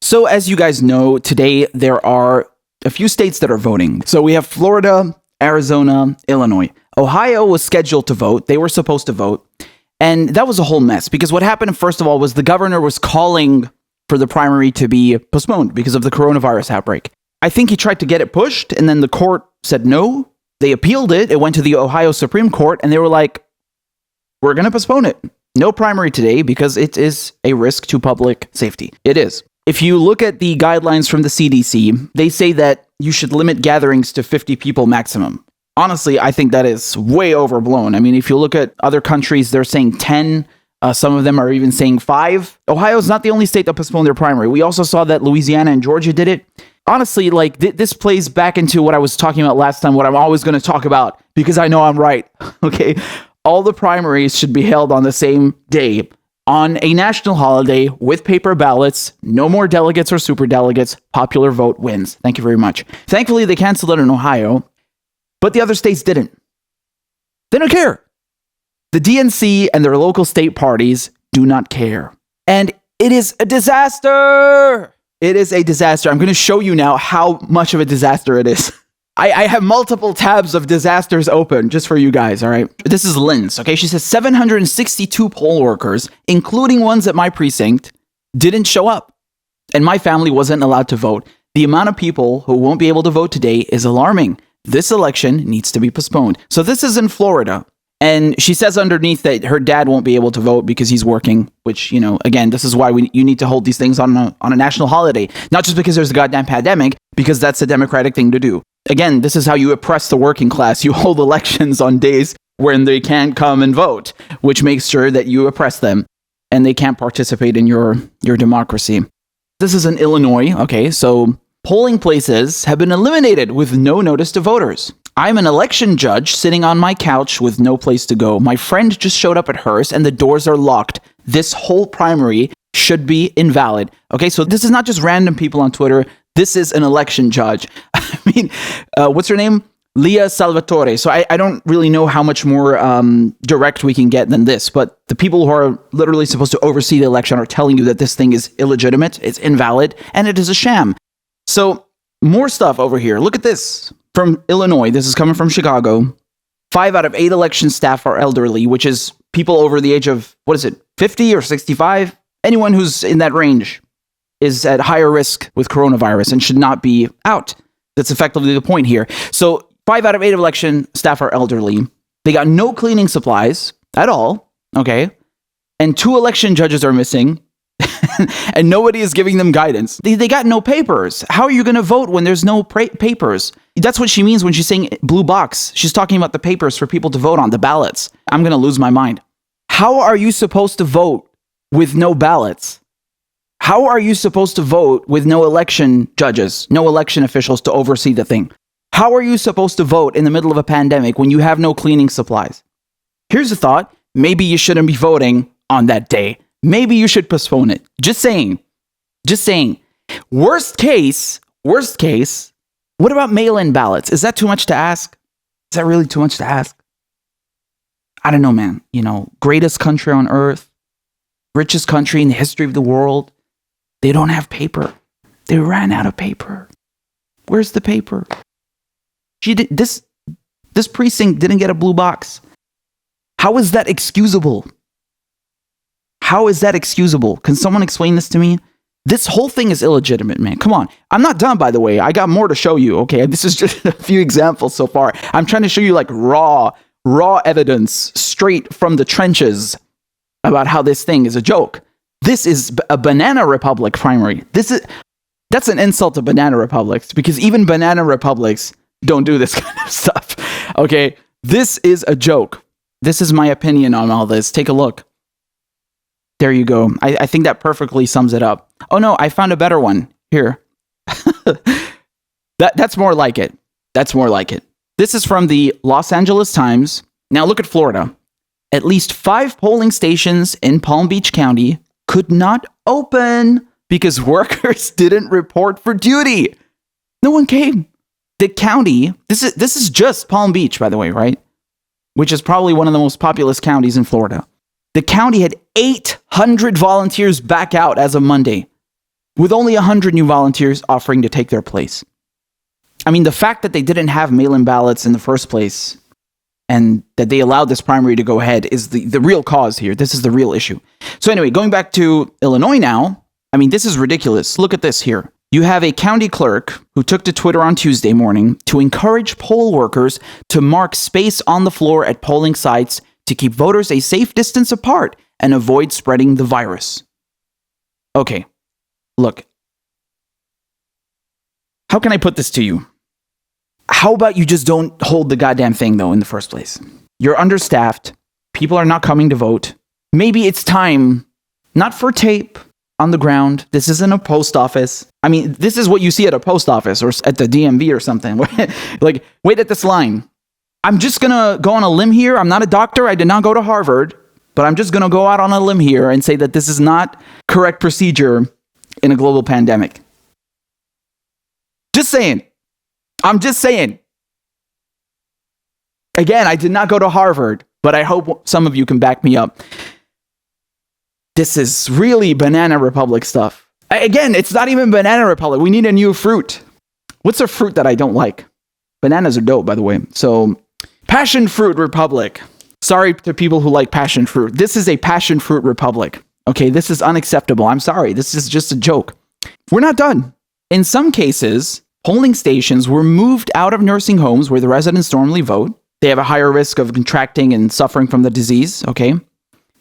So as you guys know, today there are a few states that are voting. So we have Florida, Arizona, Illinois. Ohio was scheduled to vote. They were supposed to vote. And that was a whole mess because what happened, first of all, was the governor was calling for the primary to be postponed because of the coronavirus outbreak. I think he tried to get it pushed and then the court said no. They appealed it. It went to the Ohio Supreme Court and they were like, we're going to postpone it. No primary today because it is a risk to public safety. It is. If you look at the guidelines from the CDC, they say that you should limit gatherings to 50 people maximum. Honestly, I think that is way overblown. I mean, if you look at other countries, they're saying 10. Some of them are even saying 5. Ohio is not the only state that postponed their primary. We also saw that Louisiana and Georgia did it. Honestly, like this plays back into what I was talking about last time, what I'm always going to talk about because I know I'm right. Okay. All the primaries should be held on the same day on a national holiday with paper ballots. No more delegates or superdelegates. Popular vote wins. Thank you very much. Thankfully, they canceled it in Ohio, but the other states didn't. They don't care. The DNC and their local state parties do not care. And it is a disaster. It is a disaster. I'm going to show you now how much of a disaster it is. I have multiple tabs of disasters open just for you guys, all right? This is Lynn's, okay? She says 762 poll workers, including ones at my precinct, didn't show up. And my family wasn't allowed to vote. The amount of people who won't be able to vote today is alarming. This election needs to be postponed. So this is in Florida. And she says underneath that her dad won't be able to vote because he's working, which, you know, again, this is why you need to hold these things on a national holiday. Not just because there's a goddamn pandemic, because that's a democratic thing to do. Again, this is how you oppress the working class. You hold elections on days when they can't come and vote, which makes sure that you oppress them and they can't participate in your democracy. This is in Illinois. Okay, so polling places have been eliminated with no notice to voters. I'm an election judge sitting on my couch with no place to go. My friend just showed up at hers and the doors are locked. This whole primary should be invalid. Okay, so this is not just random people on Twitter. This is an election judge. I mean, what's her name? Leah Salvatore. So I don't really know how much more direct we can get than this, but the people who are literally supposed to oversee the election are telling you that this thing is illegitimate, it's invalid, and it is a sham. So more stuff over here. Look at this from Illinois. This is coming from Chicago. 5 out of 8 election staff are elderly, which is people over the age of, 50 or 65? Anyone who's in that range is at higher risk with coronavirus and should not be out. That's effectively the point here. So 5 out of 8 election staff are elderly. They got no cleaning supplies at all, okay? And 2 election judges are missing, and nobody is giving them guidance. They got no papers. How are you going to vote when there's no papers? That's what she means when she's saying blue box. She's talking about the papers for people to vote on, the ballots. I'm going to lose my mind. How are you supposed to vote with no ballots? How are you supposed to vote with no election judges, no election officials to oversee the thing? How are you supposed to vote in the middle of a pandemic when you have no cleaning supplies? Here's a thought. Maybe you shouldn't be voting on that day. Maybe you should postpone it. Just saying. Just saying. Worst case, what about mail-in ballots? Is that too much to ask? Is that really too much to ask? I don't know, man. You know, greatest country on earth, richest country in the history of the world. They don't have paper. They ran out of paper. Where's the paper? This precinct didn't get a blue box. How is that excusable? How is that excusable? Can someone explain this to me? This whole thing is illegitimate, man. Come on. I'm not done, by the way. I got more to show you, okay? This is just a few examples so far. I'm trying to show you like raw evidence straight from the trenches about how this thing is a joke. This is a banana republic primary. That's an insult to banana republics because even banana republics don't do this kind of stuff. Okay, this is a joke. This is my opinion on all this. Take a look. There you go. I think that perfectly sums it up. Oh no, I found a better one here. That's more like it. That's more like it. This is from the Los Angeles Times. Now look at Florida. At least 5 polling stations in Palm Beach County could not open because workers didn't report for duty. No one came. The county, this is just Palm Beach, by the way, right? Which is probably one of the most populous counties in Florida. The county had 800 volunteers back out as of Monday. with only 100 new volunteers offering to take their place. I mean, the fact that they didn't have mail-in ballots in the first place and that they allowed this primary to go ahead is the real cause here. This is the real issue. So anyway, going back to Illinois now, I mean, this is ridiculous. Look at this here. You have a county clerk who took to Twitter on Tuesday morning to encourage poll workers to mark space on the floor at polling sites to keep voters a safe distance apart and avoid spreading the virus. Okay, look. How can I put this to you? How about you just don't hold the goddamn thing, though, in the first place? You're understaffed. People are not coming to vote. Maybe it's time, not for tape on the ground. This isn't a post office. I mean, this is what you see at a post office or at the DMV or something. Like, wait at this line. I'm just going to go on a limb here. I'm not a doctor. I did not go to Harvard. But I'm just going to go out on a limb here and say that this is not correct procedure in a global pandemic. Just saying. I'm just saying. Again, I did not go to Harvard, but I hope some of you can back me up. This is really Banana Republic stuff. Again, it's not even Banana Republic. We need a new fruit. What's a fruit that I don't like? Bananas are dope, by the way. So, Passion Fruit Republic. Sorry to people who like passion fruit. This is a passion fruit republic. Okay, this is unacceptable. I'm sorry. This is just a joke. We're not done. In some cases, polling stations were moved out of nursing homes where the residents normally vote. They have a higher risk of contracting and suffering from the disease, okay?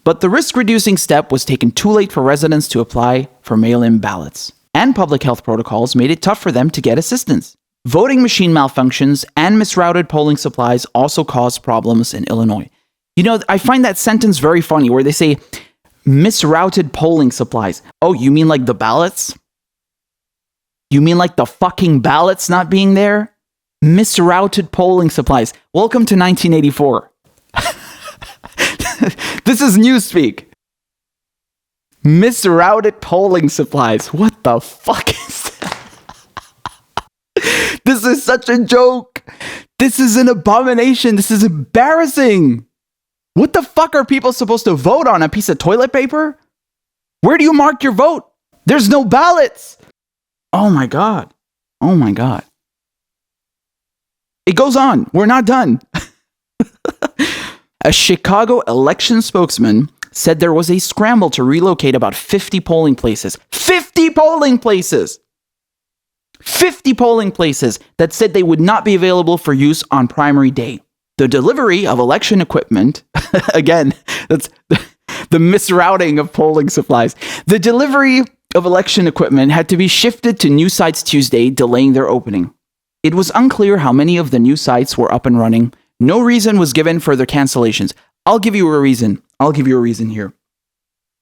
But the risk-reducing step was taken too late for residents to apply for mail-in ballots. And public health protocols made it tough for them to get assistance. Voting machine malfunctions and misrouted polling supplies also caused problems in Illinois. You know, I find that sentence very funny where they say misrouted polling supplies. Oh, you mean like the ballots? You mean like the fucking ballots not being there? Misrouted polling supplies. Welcome to 1984. This is newspeak. Misrouted polling supplies. What the fuck is that? This is such a joke. This is an abomination. This is embarrassing. What the fuck are people supposed to vote on? A piece of toilet paper? Where do you mark your vote? There's no ballots. Oh my God. Oh my God. It goes on. We're not done. A Chicago election spokesman said there was a scramble to relocate about 50 polling places. 50 polling places! 50 polling places that said they would not be available for use on primary day. The delivery of election equipment, again, that's the misrouting of polling supplies. The delivery of election equipment had to be shifted to new sites Tuesday, delaying their opening. It was unclear how many of the new sites were up and running. No reason was given for their cancellations. I'll give you a reason. Here.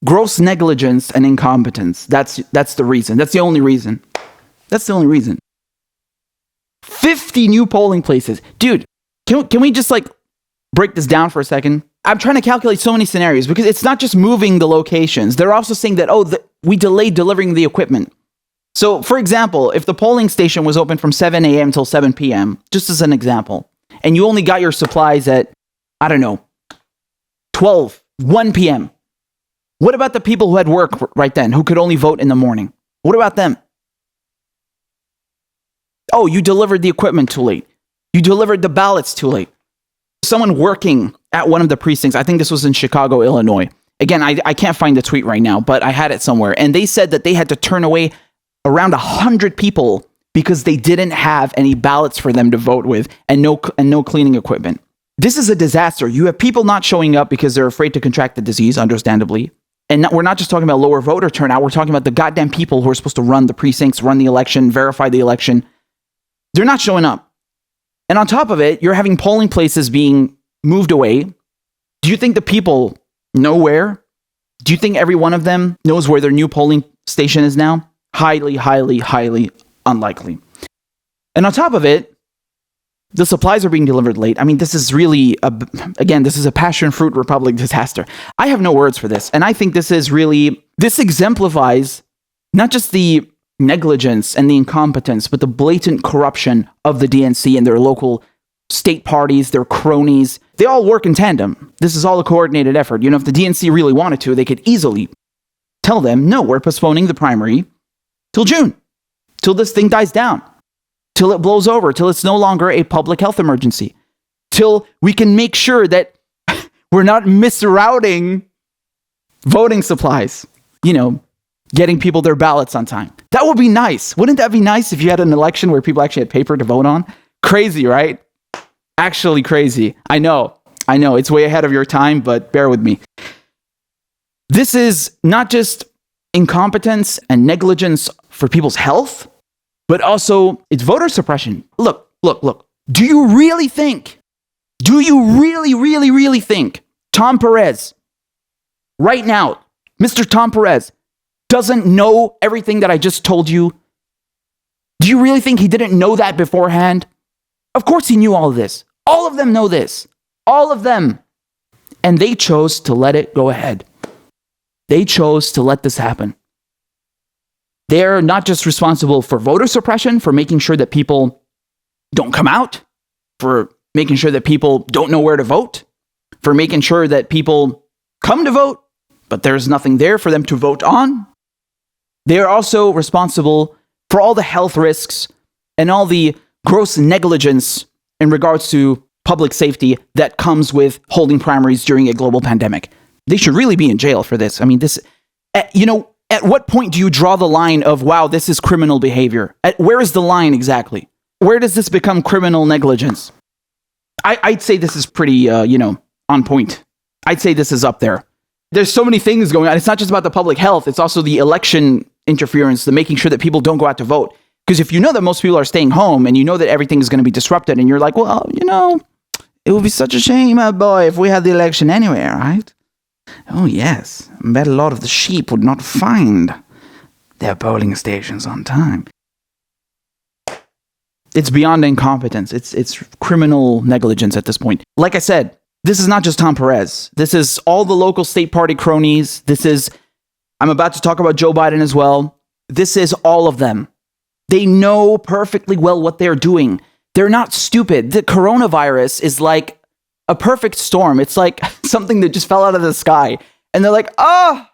Gross negligence and incompetence. That's the reason. That's the only reason. 50 new polling places. Dude, can we just break this down for a second? I'm trying to calculate so many scenarios because it's not just moving the locations. They're also saying that, we delayed delivering the equipment. So, for example, if the polling station was open from 7 a.m. till 7 p.m., just as an example, and you only got your supplies at, 1 p.m., what about the people who had work right then, who could only vote in the morning? What about them? Oh, you delivered the equipment too late. You delivered the ballots too late. Someone working at one of the precincts, I think this was in Chicago, Illinois. Again, I can't find the tweet right now, but I had it somewhere. And they said that they had to turn away around 100 people because they didn't have any ballots for them to vote with and no cleaning equipment. This is a disaster. You have people not showing up because they're afraid to contract the disease, understandably. And we're not just talking about lower voter turnout. We're talking about the goddamn people who are supposed to run the precincts, run the election, verify the election. They're not showing up. And on top of it, you're having polling places being moved away. Do you think the people know where? Do you think every one of them knows where their new polling station is now? Highly, highly, highly unlikely. And on top of it, the supplies are being delivered late. I mean, this is really, this is a passion fruit republic disaster. I have no words for this. And I think this exemplifies not just the negligence and the incompetence, but the blatant corruption of the DNC and their local state parties, their cronies. They all work in tandem. This is all a coordinated effort. If the DNC really wanted to, they could easily tell them, no, we're postponing the primary. till June, till this thing dies down, till it blows over, till it's no longer a public health emergency, till we can make sure that we're not misrouting voting supplies, getting people their ballots on time. That would be nice. Wouldn't that be nice if you had an election where people actually had paper to vote on? Crazy, right? Actually crazy. I know. It's way ahead of your time, but bear with me. This is not just incompetence and negligence for people's health, but also it's voter suppression. Look. Do you really think Tom Perez, right now, Mr. Tom Perez, doesn't know everything that I just told you? Do you really think he didn't know that beforehand? Of course he knew all of this. All of them know this. All of them. And they chose to let it go ahead. They chose to let this happen. They're not just responsible for voter suppression, for making sure that people don't come out, for making sure that people don't know where to vote, for making sure that people come to vote, but there's nothing there for them to vote on. They are also responsible for all the health risks and all the gross negligence in regards to public safety that comes with holding primaries during a global pandemic. They should really be in jail for this. I mean, at what point do you draw the line of, wow, this is criminal behavior? Where is the line exactly? Where does this become criminal negligence? I'd say this is pretty, on point. I'd say this is up there. There's so many things going on. It's not just about the public health. It's also the election interference, the making sure that people don't go out to vote. Because if you know that most people are staying home and you know that everything is going to be disrupted and you're like, well, it would be such a shame, boy, if we had the election anyway, right? Oh, yes. I bet a lot of the sheep would not find their polling stations on time. It's beyond incompetence. It's criminal negligence at this point. Like I said, this is not just Tom Perez. This is all the local state party cronies. I'm about to talk about Joe Biden as well. This is all of them. They know perfectly well what they're doing. They're not stupid. The coronavirus is like a perfect storm. It's like something that just fell out of the sky. And they're like, oh,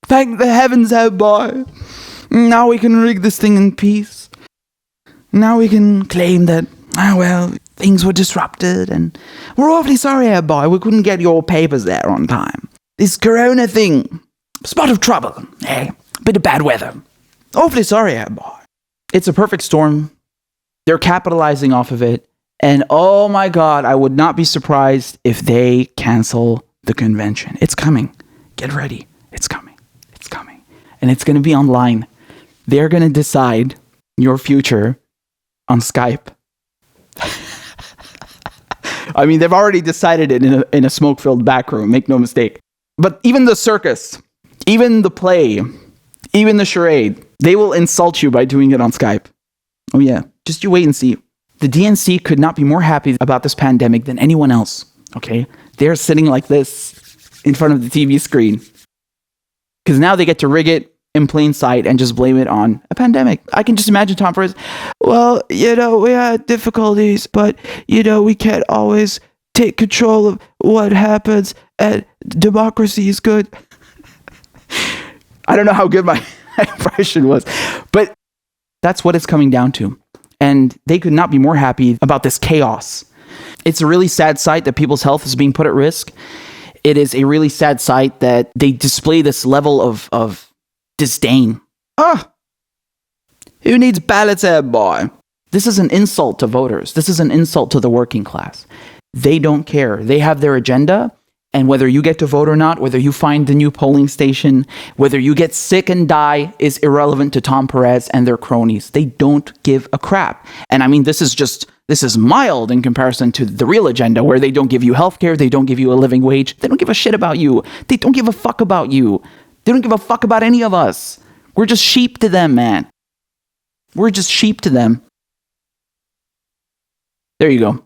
thank the heavens, boy. Now we can rig this thing in peace. Now we can claim that, things were disrupted and we're awfully sorry, boy. We couldn't get your papers there on time. This corona thing, spot of trouble, bit of bad weather. Awfully sorry, boy. It's a perfect storm. They're capitalizing off of it. And oh my God, I would not be surprised if they cancel the convention. It's coming. Get ready. It's coming. It's coming. And it's going to be online. They're going to decide your future on Skype. I mean, they've already decided it in a smoke-filled back room. Make no mistake. But even the circus, even the play, even the charade, they will insult you by doing it on Skype. Oh yeah, just you wait and see. The DNC could not be more happy about this pandemic than anyone else, okay? They're sitting like this in front of the TV screen. Because now they get to rig it in plain sight and just blame it on a pandemic. I can just imagine Tom Perez, well, we had difficulties, but, we can't always take control of what happens, and democracy is good. I don't know how good my impression was, but that's what it's coming down to. And they could not be more happy about this chaos. It's a really sad sight that people's health is being put at risk. It is a really sad sight that they display this level of disdain. Who needs ballots, boy? This is an insult to voters. This is an insult to the working class. They don't care. They have their agenda. And whether you get to vote or not, whether you find the new polling station, whether you get sick and die is irrelevant to Tom Perez and their cronies. They don't give a crap. And I mean, this is mild in comparison to the real agenda where they don't give you healthcare. They don't give you a living wage. They don't give a shit about you. They don't give a fuck about you. They don't give a fuck about any of us. We're just sheep to them, man. We're just sheep to them. There you go.